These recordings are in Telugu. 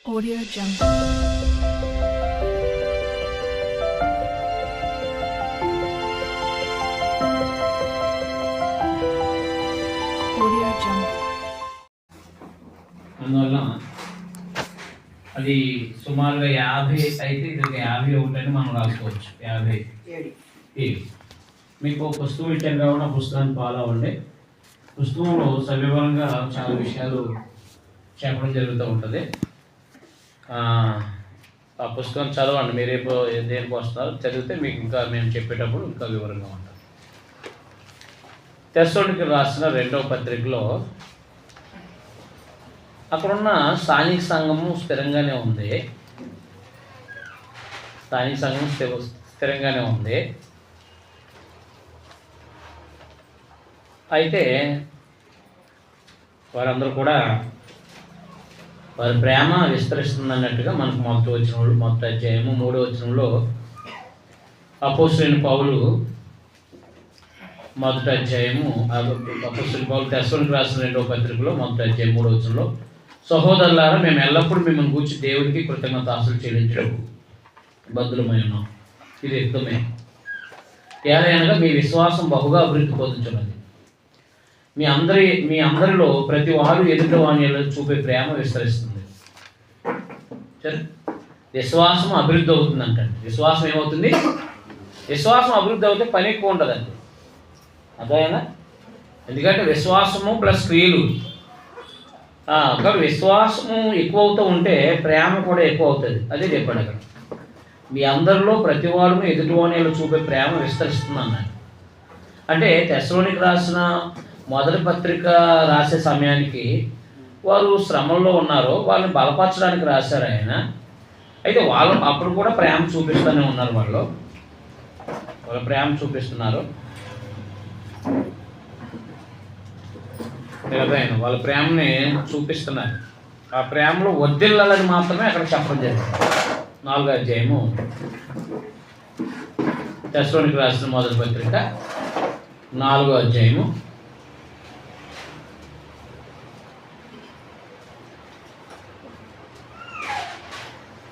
Audio Jungle. Audio Jungle. అందువల్ల అది సుమారుగా 50 అయితే ఇది ఒక 51 అని మనం రాసుకోవచ్చు. 57 మీకు పుస్తకం ఇచ్చాను కాబట్టి ఆ పుస్తకాన్ని ఫాలో అవ్వండి. పుస్తకంలో సవివరంగా చాలా విషయాలు చెప్పడం జరుగుతూ ఉంటుంది. ఆ పుస్తకం చదవండి. మీరు రేపు దేనికి వస్తారో చదివితే మీకు ఇంకా మేము చెప్పేటప్పుడు ఇంకా వివరంగా ఉంటుంది. తెస్సలోనికీయులకు రాసిన 2వ పత్రికలో అక్కడున్న స్థానిక సంఘము స్థిరంగానే ఉంది. స్థానిక సంఘం స్థిరంగానే ఉంది. అయితే వారందరూ కూడా వారి ప్రేమ విస్తరిస్తుంది అన్నట్టుగా మనకు మొదటి అధ్యాయము 3వ వచనంలో అపోస్తలుడైన పౌలు మొదటి అధ్యాయము అపోస్తలుడైన పౌలు తెస్సలోనికీయులకు రాసిన 2వ పత్రికలో మొదటి అధ్యాయం 3వ వచనంలో, సహోదరులారా, మేము ఎల్లప్పుడూ మిమ్మల్ని గూర్చి దేవుడికి కృతజ్ఞతాస్తులు చెల్లించడం బద్దులమై ఉన్నాం. ఇది యుక్తమే. ఏదైనా మీ విశ్వాసం బహుగా అభివృద్ధి పొందుతున్నది. మీ అందరిలో ప్రతి వారు ఎదుటి వాని చూపే ప్రేమ విస్తరిస్తుంది. సరే, విశ్వాసం అభివృద్ధి అవుతుంది అంటండి. విశ్వాసం ఏమవుతుంది? విశ్వాసం అభివృద్ధి అవుతే పని ఎక్కువ ఉంటుందండి. అదేనా? ఎందుకంటే విశ్వాసము ప్లస్ క్రియలు. కాబట్టి విశ్వాసము ఎక్కువ అవుతూ ఉంటే ప్రేమ కూడా ఎక్కువ అవుతుంది. అదే చెప్పాడు అక్కడ. మీ అందరిలో ప్రతి వాడును ఎదుటివాణిలో చూపే ప్రేమ విస్తరిస్తుంది అన్నాడు. అంటే తెస్సలోనికీయులకు రాసిన మొదటి పత్రిక రాసే సమయానికి వారు శ్రమల్లో ఉన్నారు. వాళ్ళని బలపరచడానికి రాశారు ఆయన. అయితే వాళ్ళు అప్పుడు కూడా ప్రేమ చూపిస్తూనే ఉన్నారు. వాళ్ళ ప్రేమ చూపిస్తున్నారు. వాళ్ళ ప్రేమని చూపిస్తున్నారు. ఆ ప్రేమలో వర్ధిల్లాలని మాత్రమే అక్కడ చెప్పడం జరిగింది. 4వ అధ్యాయము తెస్సలోనికీయులకు రాసిన మొదటి పత్రిక 4వ అధ్యాయము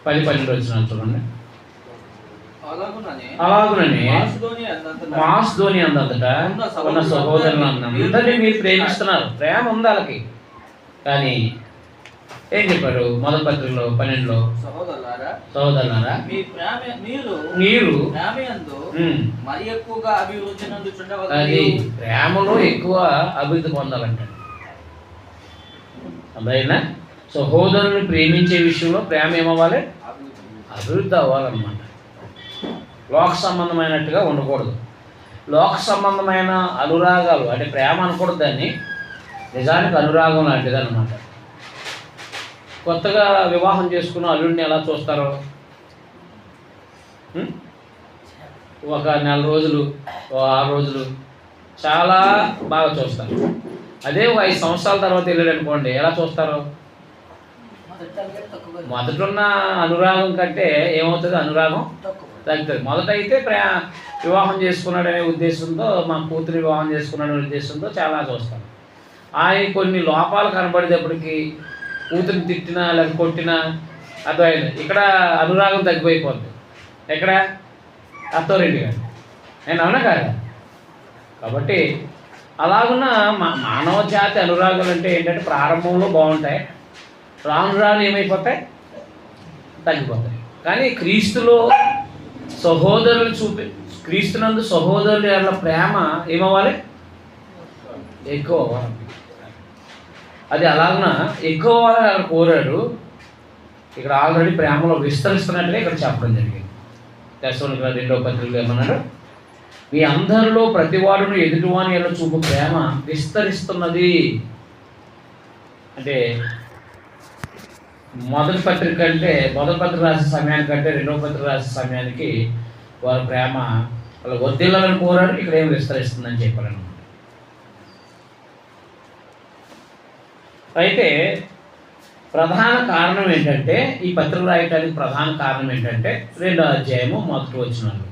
10-12 వచనాలు చూడండి. అలాగునని మాసిదోనియ అందంతట ఉన్న సహోదరులందరినీ మీరు ప్రేమిస్తున్నారు. ప్రేమ ఉంది వాళ్ళకి. కానీ ఏం చెప్పారు మొదటి పత్రికలో 12లో, సహోదరులారా, మీరు అది ప్రేమలో ఎక్కువ అభివృద్ధి పొందాలంటే అదైనా సహోదరుని ప్రేమించే విషయంలో ప్రేమ ఏమవ్వాలి? అభివృద్ధి అవ్వాలన్నమాట. లోక సంబంధమైనట్టుగా ఉండకూడదు. లోక సంబంధమైన అనురాగాలు అంటే ప్రేమ అనకూడదు, దాన్ని నిజానికి అనురాగం లాంటిది అన్నమాట. కొత్తగా వివాహం చేసుకున్న అల్లుడిని ఎలా చూస్తారో, ఒక 4 రోజులు 6 రోజులు చాలా బాగా చూస్తారు. అదే 5 సంవత్సరాల తర్వాత వెళ్ళాడు అనుకోండి, ఎలా చూస్తారు? మొదటున్న అనురాగం కంటే ఏమవుతుంది? అనురాగం తగ్గుతుంది. మొదట అయితే వివాహం చేసుకున్నాడనే ఉద్దేశంతో, మా కూతురు వివాహం చేసుకున్నాడనే ఉద్దేశంతో చాలా చూస్తాను. ఆయన కొన్ని లోపాలు కనబడేటప్పటికి కూతురిని తిట్టినా లేక కొట్టినా అర్థమైంది. ఇక్కడ అనురాగం తగ్గిపోయిపోతుంది. ఎక్కడ? అత్తోరింటి కానీ. నేను అవునా కాదా? కాబట్టి అలాగున్న మానవ జాతి అనురాగాలు అంటే ఏంటంటే ప్రారంభంలో బాగుంటాయి, రాను రాను ఏమైపోతాయి? తగ్గిపోతాయి. కానీ క్రీస్తులో క్రీస్తునందు సహోదరుల యొక్క ప్రేమ ఏమవ్వాలి? ఎక్కువ అవ్వాలి. అది అలాగున ఎక్కువ అవ్వాలని అక్కడ కోరాడు. ఇక్కడ ఆల్రెడీ ప్రేమలో విస్తరిస్తున్నట్టుగా ఇక్కడ చెప్పడం జరిగింది. తెస్సలోనికీయులకు 2వ పత్రికలో ఏమన్నాడు? మీ అందరిలో ప్రతివాడును ఎదుటివాని ఎలా చూపు ప్రేమ విస్తరిస్తున్నది. అంటే మొదటి పత్రిక రాసే సమయానికంటే 2వ పత్రిక రాసే సమయానికి వారి ప్రేమ వాళ్ళ వర్ధిల్లాలని కోరాడు. ఇక్కడ ఏం విస్తరిస్తుందని చెప్పారన్నమాట. అయితే ప్రధాన కారణం ఏంటంటే, ఈ పత్రిక రాయటానికి ప్రధాన కారణం ఏంటంటే 2వ అధ్యాయము మొదటి వచనాలు,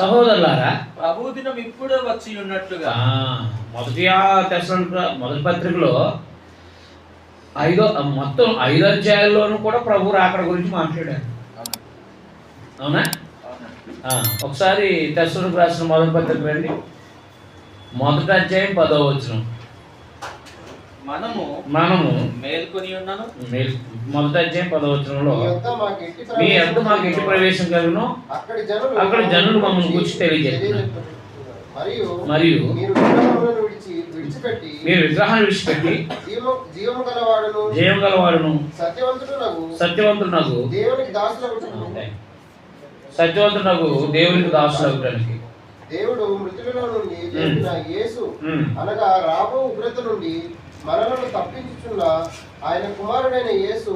సహోదరులారా, ప్రభు దినం ఇప్పుడే వచ్చి ఉన్నట్లుగా. మొదటి పత్రికలో మొత్తం 5 అధ్యాయాల్లోనూ కూడా ప్రభు రాకడ గురించి మాట్లాడారు. అవునా? ఒకసారి తెస్సలోనికీయులకు రాసిన మొదటి పత్రిక రండి, మొదటి అధ్యాయం 10వ వచనం. మనము మేల్కొని ఉన్నాను. మొదటి అధ్యాయం 10వ వచనంలో, మీ యొద్ద మాకు ఎట్టి ప్రవేశం కలుగునో అక్కడ జనులు మమ్మల్ని గురించి తెలియజేస్తున్నారు. మరియు మీరు విగ్రహాన్ని విడిచిపెట్టి జీవము గలవాడును సత్యవంతుడు దేవునికి దాసులగుటకు దేవుడు మృతులలో నుండి లేపిన యేసు అనగా రాబో ఉగ్రత నుండి మనలను తప్పించుచున్న ఆయన కుమారుడైన యేసు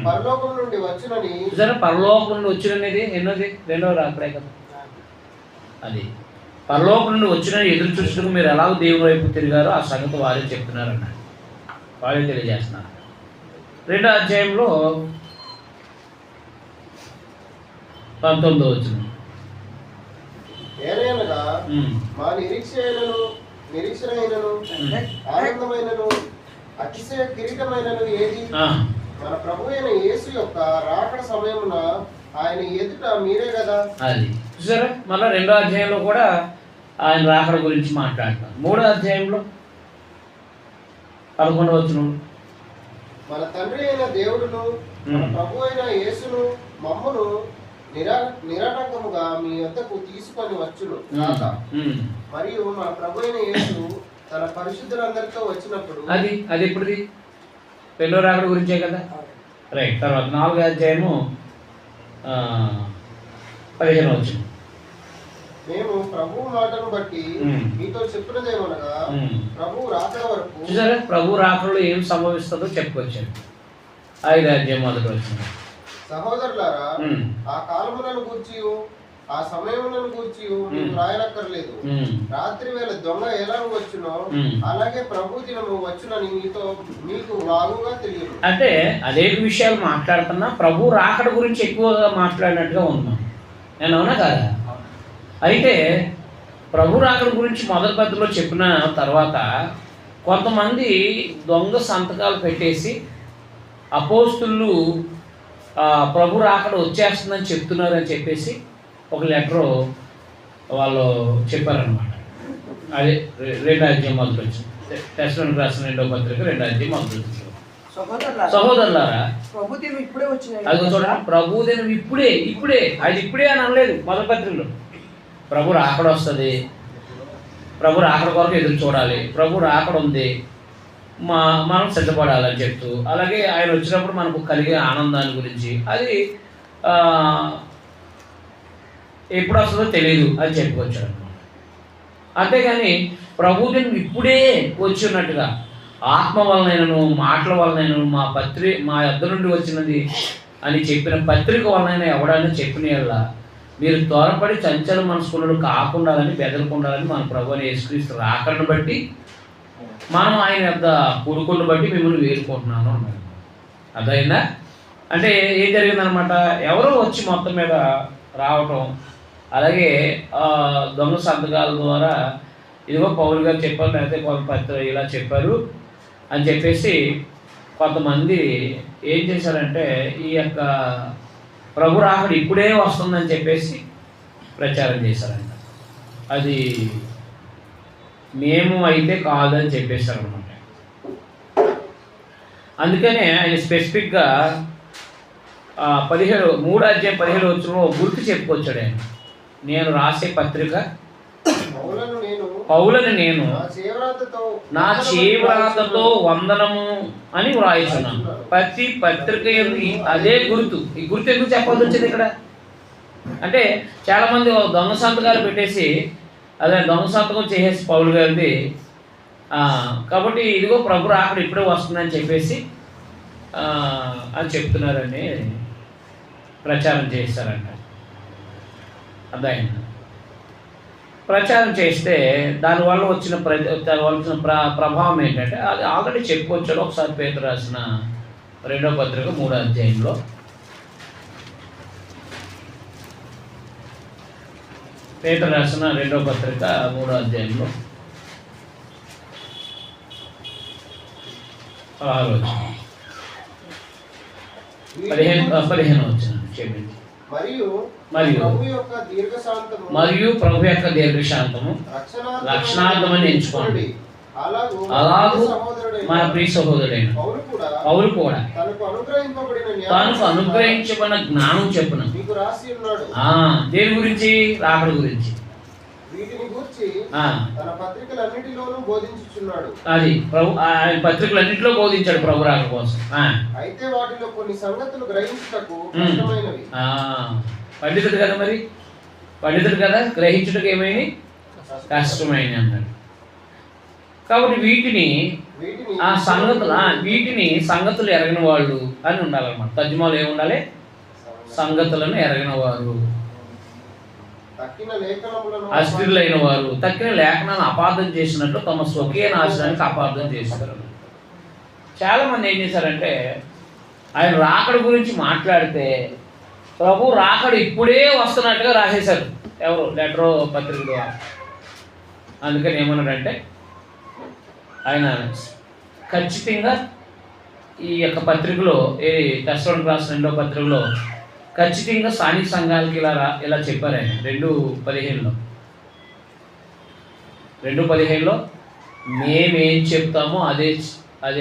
పరలోకం నుండి వచ్చునని. పరలోకం నుండి వచ్చినది ఎన్నోది? రెండవ రాకడే కదా అది. పరలోకం నుండి వచ్చిన ఎదురు చూసుకుని మీరు ఎలాగో దేవుని వైపు తిరిగారో ఆ సంగతి వారే చెప్తున్నారు అన్నాడు, వారే తెలియజేస్తున్నారు. 2వ అధ్యాయంలో 19వ వచనం, ఏలయనగా మా నిరీక్షణైనను ఆనందమైనను అతిశయ కిరీటమైనను ఏది? మన ప్రభు అయిన యేసు యొక్క రాకడ సమయమున ఆయన ఎదుట మీరే కదా. అది చూసారా? మళ్ళీ 2వ అధ్యాయంలో కూడా ఆయన రాకడ గురించి మాట్లాడతారు. 3వ అధ్యాయంలో 11వ వచనం, మన తండ్రి అయిన దేవుడును మన ప్రభు అయిన యేసును మమ్మును నిరాటంకముగా మీ వద్దకు తీసుకొని వచ్చును కాక. మరియు మన ప్రభు అయిన యేసు తన పరిశుద్ధులందరితో వచ్చినప్పుడు. అది ఎప్పుడుది? రెండో రాకడ గురించే కదా. రైట్. తర్వాత 4వ అధ్యాయము 15వ వచనం, మేము ప్రభు మాటను బట్టి మీతో చెప్పినదేమనగా ప్రభు రాకడ వరకు. చూసారా? ప్రభు రాకడలో ఏం సంభవిస్తుందో చెప్పుకొచ్చాడు. 5వ అధ్యాయం 1వ వచనం, సహోదరులారా ఆ కాలములను గూర్చి ఆ సమయములను గూర్చి మీకు రాయనక్కర్లేదు. రాత్రి వేళ దొంగ ఎలా వచ్చునో అలాగే ప్రభు దినము వచ్చునని మీకు బాగుగా తెలియదు. అంటే అనేక విషయాలు మాట్లాడుతున్నా ప్రభు రాకడ గురించి ఎక్కువగా మాట్లాడినట్టుగా ఉన్నాం. నేను అవునా కాదా? అయితే ప్రభు రాకడ గురించి మొదటి పత్రికలో చెప్పిన తర్వాత కొంతమంది దొంగ సంతకాలు పెట్టేసి అపోస్తులు ప్రభు రాకడ వచ్చేస్తుందని చెప్తున్నారని చెప్పేసి ఒక లెటరు వాళ్ళు చెప్పారనమాట. అదే 2వ అధ్యాయం మొదలు వచ్చింది. తెస్సలోనికీయులకు రాసిన 2వ పత్రిక 2వ అధ్యాయం మొదలు వచ్చింది. సహోదరులారా అది చూడండి, ప్రభు దినం ఇప్పుడే అది ఇప్పుడే అని అనలేదు మొదటి పత్రికలో. ప్రభు రాకడ వస్తుంది, ప్రభు రాకడ కొరకు ఎదురు చూడాలి, ప్రభు రాకడ ఉంది, మనం సిద్ధపడాలని చెప్తూ, అలాగే ఆయన వచ్చినప్పుడు మనకు కలిగే ఆనందాన్ని గురించి అది ఎప్పుడు వస్తుందో తెలియదు అని చెప్పుకొచ్చాడు అనమాట. అంతేగాని ప్రభు దినం ఇప్పుడే వచ్చి ఉన్నట్టుగా ఆత్మ వలనైనను మాటల వలనైనను మా యొద్ద నుండి వచ్చినది అని చెప్పిన పత్రిక వలనైనా ఎవడైనా చెప్పిన మీరు త్వరపడి చంచల మనసుకున్నడు కాకుండాలని బెదరకుండాలని మన ప్రభు అని యేసుక్రీస్తు రాకడను బట్టి మనం ఆయన యొక్క కూడుకుని బట్టి మిమ్మల్ని వేడుకుంటున్నాను అన్నాడు. అదైందా? అంటే ఏం జరిగిందనమాట, ఎవరో వచ్చి మొత్తం మీద రావటం, అలాగే దొంగ సంతకాల ద్వారా ఇదిగో పౌలు గారు చెప్పారు, లేకపోతే కొంత పత్రిక ఇలా చెప్పారు అని చెప్పేసి కొంతమంది ఏం చేశారంటే ఈ యొక్క ప్రభు రాకడ ఇప్పుడే వస్తుందని చెప్పేసి ప్రచారం చేశారంట. అది మేము అయితే కాదని చెప్పేశారనమాట. అందుకనే ఆయన స్పెసిఫిక్గా 3వ అధ్యాయం 17వ వచనంలో గుర్తు చెప్పుకొచ్చాడు ఆయన. నేను రాసే పత్రిక పౌలను నేను నా చేవ్రాతతో వందనము అని వ్రాయిస్తున్నాను. ప్రతి పత్రిక అదే గుర్తు. ఈ గుర్తు ఎందుకు చెప్పాల్సి వచ్చింది ఇక్కడ అంటే, చాలామంది దొంగ సంతకాలు పెట్టేసి అదే దొంగ సంతకం చేసేసి పౌలు గారిది కాబట్టి ఇదిగో ప్రభు రాకడ ఇప్పుడే వస్తుందని చెప్పేసి అని చెప్తున్నారని ప్రచారం చేస్తారంట. అర్థమైంది? ప్రచారం చేస్తే దానివల్ల వచ్చిన ప్రభావం ఏంటంటే అది ఆల్రెడీ చెప్పుకొచ్చాడు. ఒకసారి పేతురు రాసిన 2వ పత్రిక 3వ అధ్యాయంలో పేతురు రాసిన 2వ పత్రిక 3వ అధ్యాయంలో 16వ వచనం. 15 వచ్చిన క్షమించి. మరియు మరియు ప్రభు యొక్క దీర్ఘశాంతము మరియు ప్రభు యొక్క దీర్ఘశాంతము రక్షణార్థమని ఎంచుకోండి. అలాగూ మన ప్రియ సహోదరుడైన పౌలు కూడా తనకు అనుగ్రహించబడిన జ్ఞానం చెప్పున మీకు రాసి ఉన్నాడు. దేని గురించి? రాకడ గురించి. వీటిని గురించి తన పత్రికలన్నిటిలోనూ బోధించుచున్నాడు. అది ప్రభు ఆయన పత్రికలన్నిటిలో బోధించాడు ప్రభు రాకడ కోసం. అయితే వాటిలో కొన్ని సంగతులు గ్రహించుటకు కష్టమైనవి. పండితుడు కదా, మరి పండితుడు కదా, గ్రహించుటకు ఏమైంది? కష్టమైనవి అన్నాడు. కాబట్టి వీటిని సంగతులు ఎరగిన వాళ్ళు అని ఉండాలన్నమాట. తర్జుమాలో ఏముండాలి? సంగతులను ఎరగిన వారు, అస్థిరులైన వారు, తక్కిన లేఖనాలను అపార్థం చేసినట్లు తమ స్వకీయ నాశనానికి అపార్థం చేస్తారు. చాలామంది ఏం చేశారంటే ఆయన రాకడ గురించి మాట్లాడితే ప్రభు రాకడ ఇప్పుడే వస్తున్నట్టుగా రాసేశారు. ఎవరు? లెటరో పత్రిక ద్వారా. అందుకని ఏమన్నాడంటే ఆయన ఖచ్చితంగా ఈ యొక్క పత్రికలో, తెస్సలోనికీయులకు రాసిన 2వ పత్రికలో ఖచ్చితంగా స్థానిక సంఘాలకి ఇలా చెప్పారు ఆయన. 2:15లో మేమేం చెప్తామో అదే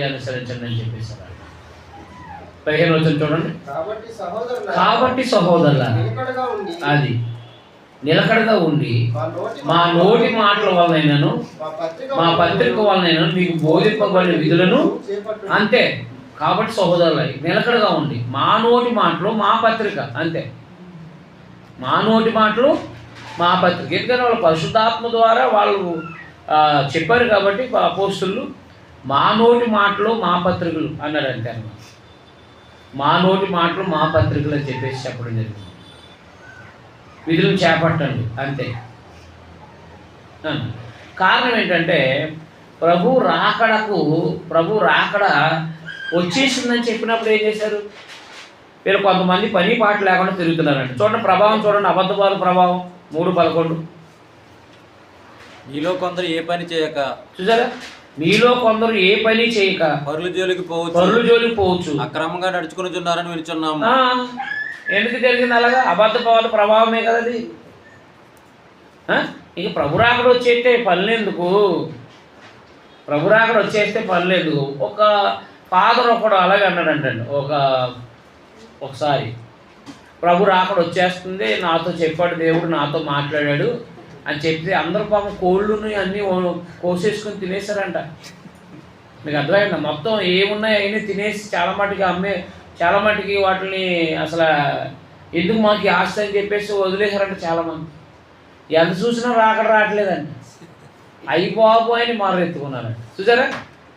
అనుసరించండి అని చెప్పేశారు. 15 వచ్చిన చూడండి. కాబట్టి సహోదరులారా, అది నిలకడగా ఉండి మా నోటి మాటల వలనైనను మా పత్రిక వలనైనా మీకు బోధింపబడిన విధులను అంతే. కాబట్టి సహోదరులు నిలకడగా ఉండి మా నోటి మాటలు మా పత్రిక అంతే. మా నోటి మాటలు మా పత్రిక. ఎందుకంటే వాళ్ళు పరిశుద్ధాత్మ ద్వారా వాళ్ళు చెప్పారు కాబట్టి అపోస్తలులు మా నోటి మాటలు మా పత్రికలు అన్నాడు అంతే అన్నమాట. మా నోటి మాటలు మా పత్రికలు అని చెప్పేసి చెప్పడం జరిగింది. విధులను చేపట్టండి అంతే. కారణం ఏంటంటే ప్రభు రాకడ వచ్చేసిందని చెప్పినప్పుడు ఏం చేశారు? వీళ్ళు కొంతమంది పని పాట లేకుండా తిరుగుతున్నారండి. చూడండి ప్రభావం, చూడండి అబద్ధపాల ప్రభావం 3:11. మీలో కొందరు ఏ పని చేయక, చూసారా, మీలో కొందరు ఏ పని చేయక పరుల జోలికి పోవచ్చు అక్రమంగా నడుచుకుని వినుచున్నాము. ఎందుకు జరిగింది అలాగా? అబద్ధపాల ప్రభావమే కదా అది. ఇక ప్రభు రాకడ వచ్చేస్తే పనులెందుకు? ప్రభు రాకడ వచ్చేస్తే పనులెందుకు? ఒక ఫాదర్ ఒకడు అలాగే అన్నాడంటండి. ఒకసారి ప్రభు రాకడ వచ్చేస్తుంది, నాతో చెప్పాడు దేవుడు, నాతో మాట్లాడాడు అని చెప్తే అందరూ పాపం కోళ్ళుని అన్నీ కోసేసుకొని తినేశారంట. మీకు అర్థమైందా? మొత్తం ఏమున్నాయి అవన్నీ తినేసి చాలా మటుకి వాటిని అసలు ఎందుకు మాకు ఆస్తి అని చెప్పేసి వదిలేశారంట చాలామంది. ఎంత చూసినా రాకడ రావట్లేదండి. అయిపోపు అని మారెత్తుకున్నారంట. చూసారా,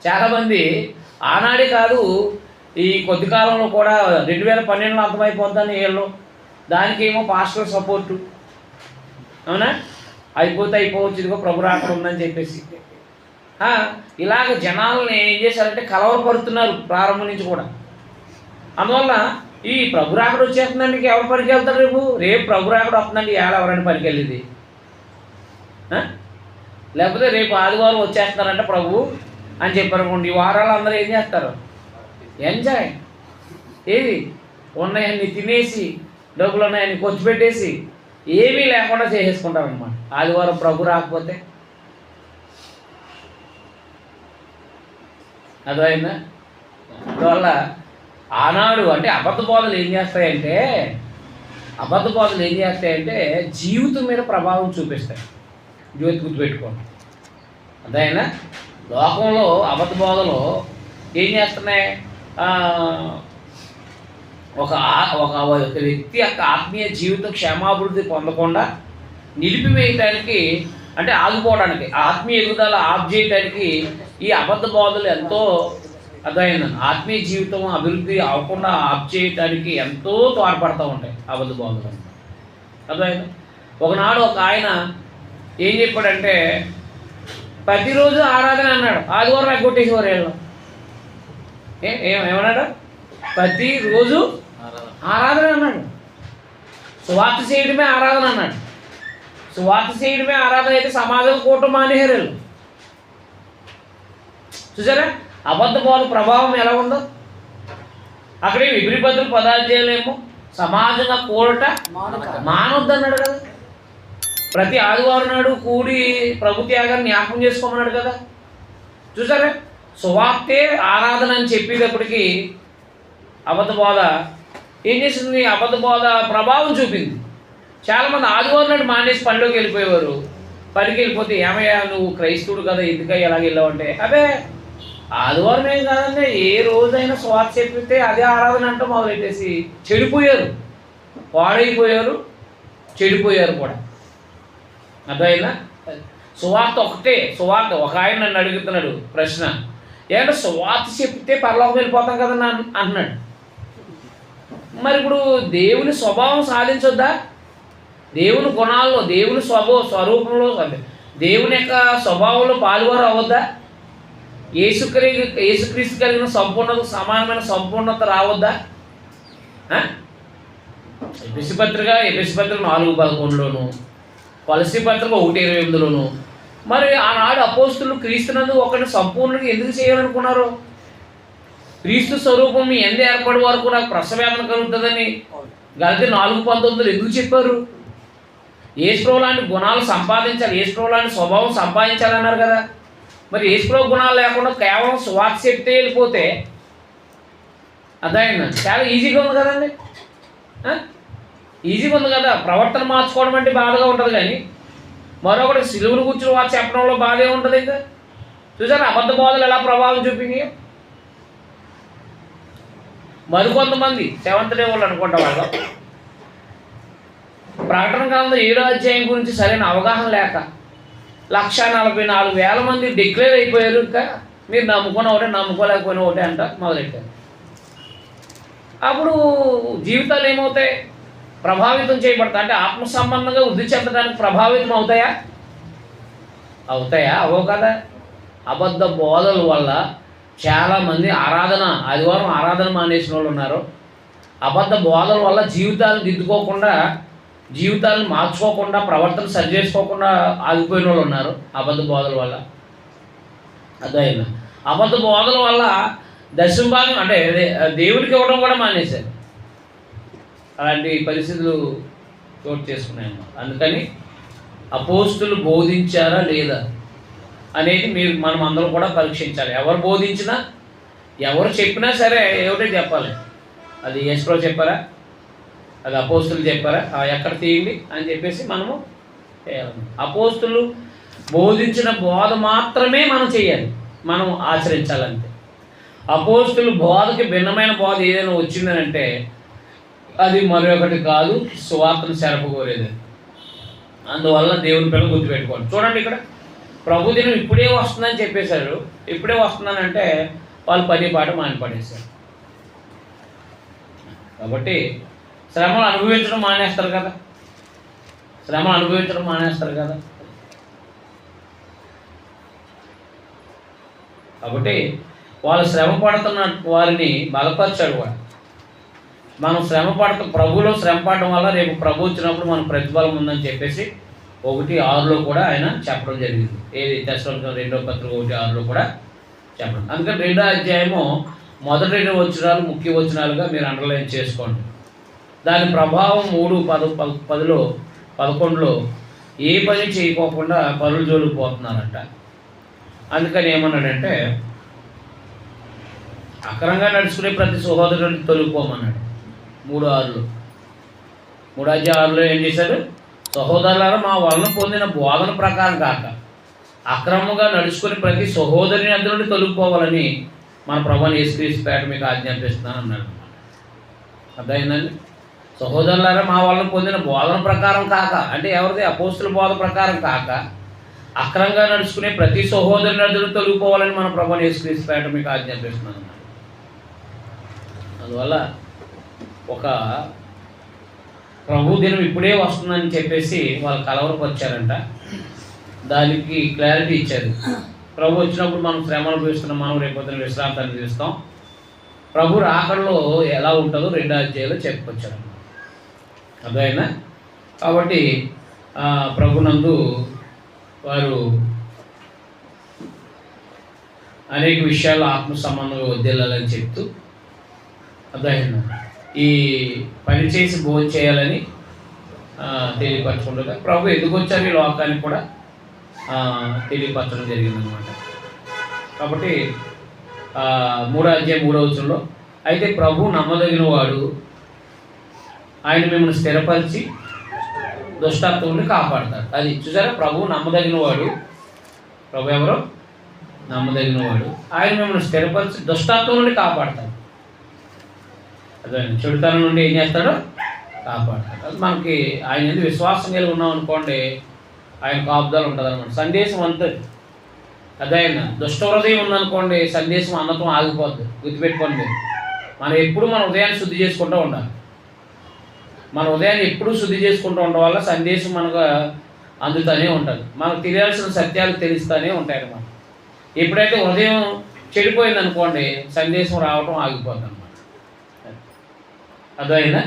చాలామంది ఆనాడే కాదు ఈ కొద్ది కాలంలో కూడా 2012లో అంతమైపోతాను వీళ్ళు. దానికేమో పాస్టర్ సపోర్టు. అవునా? అయిపోవచ్చు, ఇదిగో ప్రభు రాకడ ఉందని చెప్పేసి ఇలాగ జనాలని ఏం చేశారంటే కలవరపడుతున్నారు ప్రారంభం నుంచి కూడా. అందువల్ల ఈ ప్రభు రాకడ వచ్చేస్తుందండి, ఎవరు పనికి వెళ్తారు? రేపు ప్రభు రాకడ వస్తుందండి, ఎవరైనా పనికి వెళ్ళేది? లేకపోతే రేపు ఆదివారం వచ్చేస్తున్నారంటే ప్రభు అని చెప్పారనుకోండి, ఈ వారాలు అందరూ ఏం చేస్తారు? ఎంజాయ్. ఏది ఉన్నాయన్ని తినేసి, డబ్బులు ఉన్నాయన్ని ఖర్చు పెట్టేసి ఏమీ లేకుండా చేసేసుకుంటారు అన్నమాట. ఆదివారం ప్రభు రాకపోతే అర్థమైందా? అందువల్ల ఆనాడు అంటే అబద్ధ బోధలు ఏం చేస్తాయంటే జీవితం మీద ప్రభావం చూపిస్తాయి. జ్యోతి గుర్తుపెట్టుకోండి. అదైనా లోకంలో అబద్ధ బోధలు ఏం చేస్తున్నాయి? ఒక వ్యక్తి యొక్క ఆత్మీయ జీవితం క్షేమాభివృద్ధి పొందకుండా నిలిపివేయటానికి, అంటే ఆగిపోవడానికి, ఆత్మీయ ఎదుగుదల ఆఫ్ చేయడానికి ఈ అబద్ధ బోధలు ఎంతో అర్థమైంది. ఆత్మీయ జీవితం అభివృద్ధి అవ్వకుండా ఆఫ్ చేయడానికి ఎంతో తోడ్పడుతూ ఉంటాయి అబద్ధ బోధలు. అర్థమైంది. ఒకనాడు ఒక ఆయన ఏం చెప్పాడంటే ప్రతిరోజు ఆరాధన అన్నాడు. ఆదివారం నాకు కొట్టేసేవారు వీళ్ళు. ఏమన్నాడు? ప్రతిరోజు ఆరాధన అన్నాడు. సువార్త చేయడమే ఆరాధన అన్నాడు. సువార్త చేయడమే ఆరాధన అయితే సమాజం కూటం మానేశారు. చూసారా అబద్ధ బోధ ప్రభావం ఎలా ఉందో? అక్కడే ఇబ్రీ పత్రిక 10వ అధ్యాయంలో సమాజంగా కూడట మానొద్దన్నాడు కదా. ప్రతి ఆదివారం నాడు కూడి ప్రభు త్యాగాన్ని జ్ఞాపకం చేసుకోమన్నాడు కదా. చూసారా, సువార్తే ఆరాధన అని చెప్పేటప్పటికి అబద్ధ బోధ ఏం చేసింది? అబద్ధ బోధ ప్రభావం చూపింది. చాలామంది ఆదివారం నాడు మానేసి పనిలోకి వెళ్ళిపోయేవారు. పనికి వెళ్ళిపోతే ఏమయ్యా నువ్వు క్రైస్తవుడు కదా ఎందుకయ్యా ఎలాగ వెళ్ళావంటే, అదే ఆదివారం ఏం కాదండి, ఏ రోజైనా స్వార్థ చెప్పితే అదే ఆరాధన అంటే మొదలెట్టేసి చెడిపోయారు, పాడైపోయారు, చెడిపోయారు కూడా. అర్థమైందా? సువార్త ఒకటే, సువార్త. ఒక ఆయన నన్ను అడుగుతున్నాడు ప్రశ్న, ఏంటంటే సువార్త చెప్తే పరలోకం వెళ్ళిపోతాం కదా అంటున్నాడు. మరి ఇప్పుడు దేవుని స్వభావం సాధించొద్దా? దేవుని గుణాల్లో, దేవుని స్వరూపంలో, దేవుని యొక్క స్వభావంలో పాలువారు అవద్దా? యేసుక్రీస్తు కలిగిన సంపూర్ణత, సమానమైన సంపూర్ణత రావద్దా? ఎఫెసీ పత్రిక 4:11లోను, కొలసీ పత్రిక 1:28లోను. మరి ఆనాడు అపోస్తులు క్రీస్తునందు ఒకరిని సంపూర్ణంగా ఎందుకు చేయాలనుకున్నారు? క్రీస్తు స్వరూపం మీ ఎందు ఏర్పడే వరకు నాకు ప్రసవేదన కలుగుతుందని గలతీ 4:19 ఎందుకు చెప్పారు? యేసుప్రభు లాంటి గుణాలు సంపాదించాలి, యేసుప్రభు లాంటి స్వభావం సంపాదించాలన్నారు కదా. మరి యేసుప్రభు గుణాలు లేకుండా కేవలం సువార్త చెప్తే వెళ్ళిపోతే అర్థమైందా? చాలా ఈజీగా ఉంది కదండి, ఈజీగా ఉంది కదా. ప్రవర్తన మార్చుకోవడం అంటే బాధగా ఉంటుంది, కానీ మరొకటి సిలువును కూర్చుని వారు చెప్పడంలో బాధే ఉంటుంది. ఇంకా చూసారా అబద్ధ బోధలు ఎలా ప్రభావం చూపించాయో. మరికొంతమంది సెవెంత్ డే వాళ్ళు అనుకుంటా వాళ్ళు ప్రకటన కాలంలో 7వ అధ్యాయం గురించి సరైన అవగాహన లేక 144,000 మంది డిక్లేర్ అయిపోయారు. ఇంకా మీరు నమ్ముకున్న ఒకటే, నమ్ముకోలేకపోయినా ఒకటే అంట మొదలెట్టారు. అప్పుడు జీవితాలు ఏమవుతాయి? ప్రభావితం చేయబడతాయి. అంటే ఆత్మ సంబంధంగా వృద్ధి చెందడానికి ప్రభావితం అవుతాయా? అవవు కదా. అబద్ధ బోధల వల్ల చాలామంది ఆదివారం ఆరాధన మానేసిన వాళ్ళు ఉన్నారు. అబద్ధ బోధల వల్ల జీవితాలను దిద్దుకోకుండా, జీవితాలను మార్చుకోకుండా, ప్రవర్తన సరి చేసుకోకుండా ఆగిపోయిన వాళ్ళు ఉన్నారు అబద్ధ బోధల వల్ల. అర్థమైందా? అబద్ధ బోధల వల్ల దశమ భాగం అంటే దేవుడికి ఇవ్వడం కూడా మానేశారు. అలాంటి పరిస్థితులు చోటు చేసుకున్నాయన్నమాట. అందుకని అపోస్తులు బోధించారా లేదా అనేది మనం అందరం కూడా పరీక్షించాలి. ఎవరు బోధించినా, ఎవరు చెప్పినా సరే ఏమిటో చెప్పాలి. అది యేసుప్రభు చెప్పారా, అది అపోస్తులు చెప్పారా, ఎక్కడ తీయండి అని చెప్పేసి మనము చేయాలి. అపోస్తులు బోధించిన బోధ మాత్రమే మనం చేయాలి, మనం ఆచరించాలంటే. అపోస్తులు బోధకి భిన్నమైన బోధ ఏదైనా వచ్చిందనంటే అది మరొకటి కాదు, సువార్తను చెరపగోరేది. అందువల్ల దేవుని పిల్లలు గుర్తుపెట్టుకోండి. చూడండి, ఇక్కడ ప్రభు దినం ఇప్పుడే వస్తుందని చెప్పేశారు. ఇప్పుడే వస్తుందనంటే వాళ్ళు పని పాట మానిపడేశారు. కాబట్టి శ్రమలు అనుభవించడం మానేస్తారు కదా. కాబట్టి వాళ్ళు శ్రమ పడుతున్న వారిని బలపరిచాడు వాడు. మనం ప్రభువులో శ్రమ పడడం వల్ల రేపు ప్రభు వచ్చినప్పుడు మనకు ప్రతిఫలం ఉందని చెప్పేసి 1:6లో కూడా ఆయన చెప్పడం జరిగింది. ఏది తెస్సలోనికీయులకు 2వ పత్రిక 1:6లో కూడా చెప్పడం. అందుకని 2వ అధ్యాయము మొదటి 2 వచనాలు ముఖ్య వచనాలుగా మీరు అండర్లైన్ చేసుకోండి. దాని ప్రభావం 3:10-11లో ఏ పని చేయకోకుండా పరుల జోలికి పోతున్నారంట. అందుకని ఏమన్నాడంటే అక్రమంగా నడుచుకునే ప్రతి సహోదరుడిని తొలగిపోమన్నాడు. 3:6లో ఏం చేశాడు? సహోదరులారా, మా వలన పొందిన బోధన ప్రకారం కాక అక్రమంగా నడుచుకుని ప్రతి సహోదరుని అద్దరి నుండి తొలగిపోవాలని మన ప్రభువుని యేసుక్రీస్తు పేరట మీకు ఆజ్ఞాపిస్తున్నాను అన్నాడు. అర్థమైందండి? సహోదరులారా, మా వలన పొందిన బోధన ప్రకారం కాక అంటే ఎవరిది? అపోస్తుల బోధ ప్రకారం కాక అక్రమంగా నడుచుకునే ప్రతి సహోదరుని అద్దరి నుండి తొలగిపోవాలని మన ప్రభువుని యేసుక్రీస్తు పేరట మీకు ఆజ్ఞాపిస్తున్నాను అన్నాడు. అందువల్ల ఒక ప్రభు దినం ఇప్పుడే వస్తుందని చెప్పేసి వాళ్ళు కలవరపరిచారంట. దానికి క్లారిటీ ఇచ్చారు. ప్రభు వచ్చినప్పుడు మనం శ్రమలు చూస్తున్నాం, మనం రేపొద్దున విశ్రాంతాన్ని చూస్తాం. ప్రభు రాకడలో ఎలా ఉంటుందో 2వ అధ్యాయంలో చెప్పుకొచ్చారు. అర్థమైనా? కాబట్టి ప్రభునందు వారు అనేక విషయాలు ఆత్మ సంబంధంగా వదిలేయాలని చెప్తూ అర్థమైందా? ఈ పని చేసి భోజనం చేయాలని తెలియపరచుకుంటుంది. ప్రభు ఎందుకు వచ్చారు ఈ లోకానికి కూడా తెలియపరచడం జరిగిందనమాట. కాబట్టి 3వ అధ్యాయం 3వ వచనంలో అయితే ప్రభు నమ్మదగిన వాడు, ఆయన మిమ్మల్ని స్థిరపరిచి దుష్టాత్మ నుండి కాపాడతాడు. అది చూసారా, ప్రభు నమ్మదగిన వాడు. ప్రభు ఎవరు? నమ్మదగిన వాడు. ఆయన మిమ్మల్ని స్థిరపరిచి దుష్టాత్మ నుండి కాపాడతాడు. అదే చెడుతనం నుండి ఏం చేస్తాడో కాపాడతాడు. అది మనకి ఆయన ఎందుకు విశ్వాసం కలిగి ఉన్నాం అనుకోండి, ఆయన కాపుదల ఉంటుంది అనమాట. సందేశం అంతే. అదే దుష్ట హృదయం ఉందనుకోండి, సందేశం అన్నతం ఆగిపోద్ది. గుర్తుపెట్టుకోండి, మనం ఎప్పుడు మన హృదయాన్ని శుద్ధి చేసుకుంటూ ఉండాలి. మన ఉదయాన్ని ఎప్పుడూ శుద్ధి చేసుకుంటూ ఉండడం వల్ల సందేశం మనకు అందుతూనే ఉంటుంది. మనకు తెలియాల్సిన సత్యాలు తెలుస్తూనే ఉంటాయి అన్నమాట. ఎప్పుడైతే ఉదయం చెడిపోయింది అనుకోండి, సందేశం రావటం ఆగిపోతుంది అన్నమాట. అర్థమైందా?